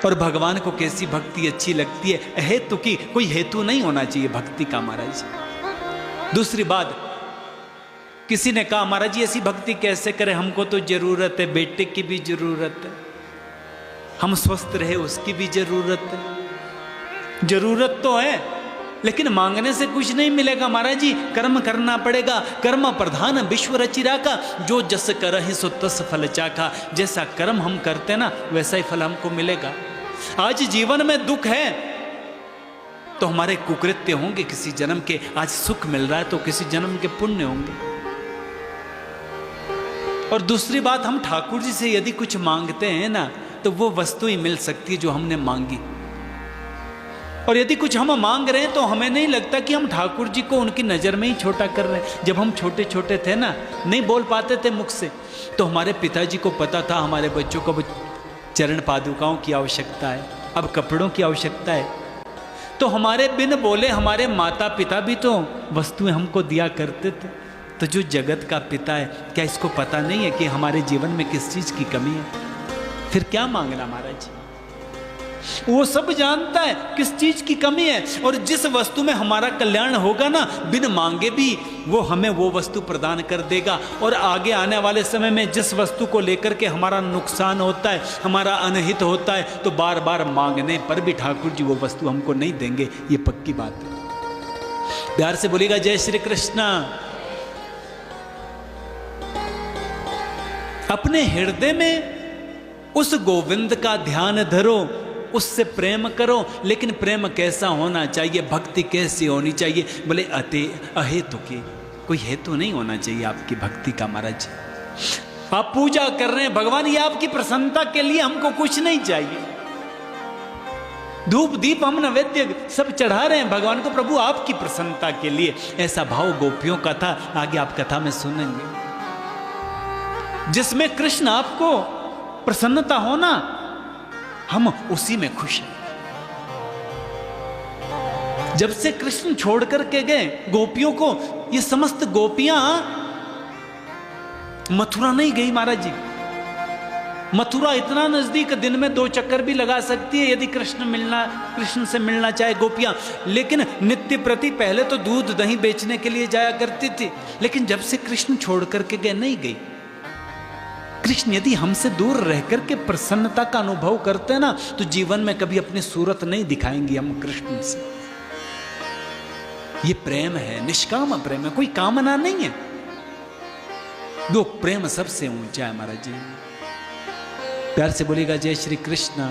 और भगवान को कैसी भक्ति अच्छी लगती है, अहेतु की, कोई हेतु नहीं होना चाहिए भक्ति का महाराज। दूसरी बात, किसी ने कहा महाराज जी ऐसी भक्ति कैसे करें, हमको तो जरूरत है, बेटे की भी जरूरत है, हम स्वस्थ रहे उसकी भी जरूरत है। जरूरत तो है लेकिन मांगने से कुछ नहीं मिलेगा महाराज जी, कर्म करना पड़ेगा। कर्म प्रधान विश्व रचिरा का, जो जस करहि सो तस फल चाखा। जैसा कर्म हम करते ना वैसा ही फल हमको मिलेगा। आज जीवन में दुख है तो हमारे कुकृत्य होंगे किसी जन्म के, आज सुख मिल रहा है तो किसी जन्म के पुण्य होंगे। और दूसरी बात, हम ठाकुर जी से यदि कुछ मांगते हैं ना तो वो वस्तु ही मिल सकती है जो हमने मांगी। और यदि कुछ हम मांग रहे हैं तो हमें नहीं लगता कि हम ठाकुर जी को उनकी नज़र में ही छोटा कर रहे हैं। जब हम छोटे छोटे थे ना, नहीं बोल पाते थे मुख से, तो हमारे पिताजी को पता था हमारे बच्चों को चरण पादुकाओं की आवश्यकता है, अब कपड़ों की आवश्यकता है। तो हमारे बिन बोले हमारे माता पिता भी तो वस्तुएं हमको दिया करते थे। तो जो जगत का पिता है, क्या इसको पता नहीं है कि हमारे जीवन में किस चीज़ की कमी है? फिर क्या मांगना महाराज? वो सब जानता है किस चीज की कमी है, और जिस वस्तु में हमारा कल्याण होगा ना, बिन मांगे भी वो हमें वो वस्तु प्रदान कर देगा। और आगे आने वाले समय में जिस वस्तु को लेकर के हमारा नुकसान होता है, हमारा अनहित होता है, तो बार बार मांगने पर भी ठाकुर जी वो वस्तु हमको नहीं देंगे, ये पक्की बात है। प्यार से बोलेगा जय श्री कृष्णा। अपने हृदय में उस गोविंद का ध्यान धरो, उससे प्रेम करो। लेकिन प्रेम कैसा होना चाहिए, भक्ति कैसी होनी चाहिए? बोले अहेतु की, कोई हेतु नहीं होना चाहिए आपकी भक्ति का महाराज। आप पूजा कर रहे हैं भगवान, ये आपकी प्रसन्नता के लिए, हमको कुछ नहीं चाहिए। धूप दीप हम नैवेद्य सब चढ़ा रहे हैं भगवान को, प्रभु आपकी प्रसन्नता के लिए। ऐसा भाव गोपियों का था, आगे आप कथा में सुनेंगे। जिसमें कृष्ण आपको प्रसन्नता होना, हम उसी में खुश हैं। जब से कृष्ण छोड़ करके गए गोपियों को, ये समस्त गोपियां मथुरा नहीं गई महाराज जी। मथुरा इतना नजदीक, दिन में 2 चक्कर भी लगा सकती है यदि कृष्ण से मिलना चाहे गोपियां। लेकिन नित्य प्रति पहले तो दूध दही बेचने के लिए जाया करती थी, लेकिन जब से कृष्ण छोड़ करके गए नहीं गई। कृष्ण यदि हमसे दूर रह करके प्रसन्नता का अनुभव करते हैं ना, तो जीवन में कभी अपनी सूरत नहीं दिखाएंगे हम कृष्ण से। ये प्रेम है, निष्काम प्रेम है, कोई कामना नहीं है। दो प्रेम सबसे ऊंचा है महाराज जी। प्यार से बोलेगा जय श्री कृष्ण।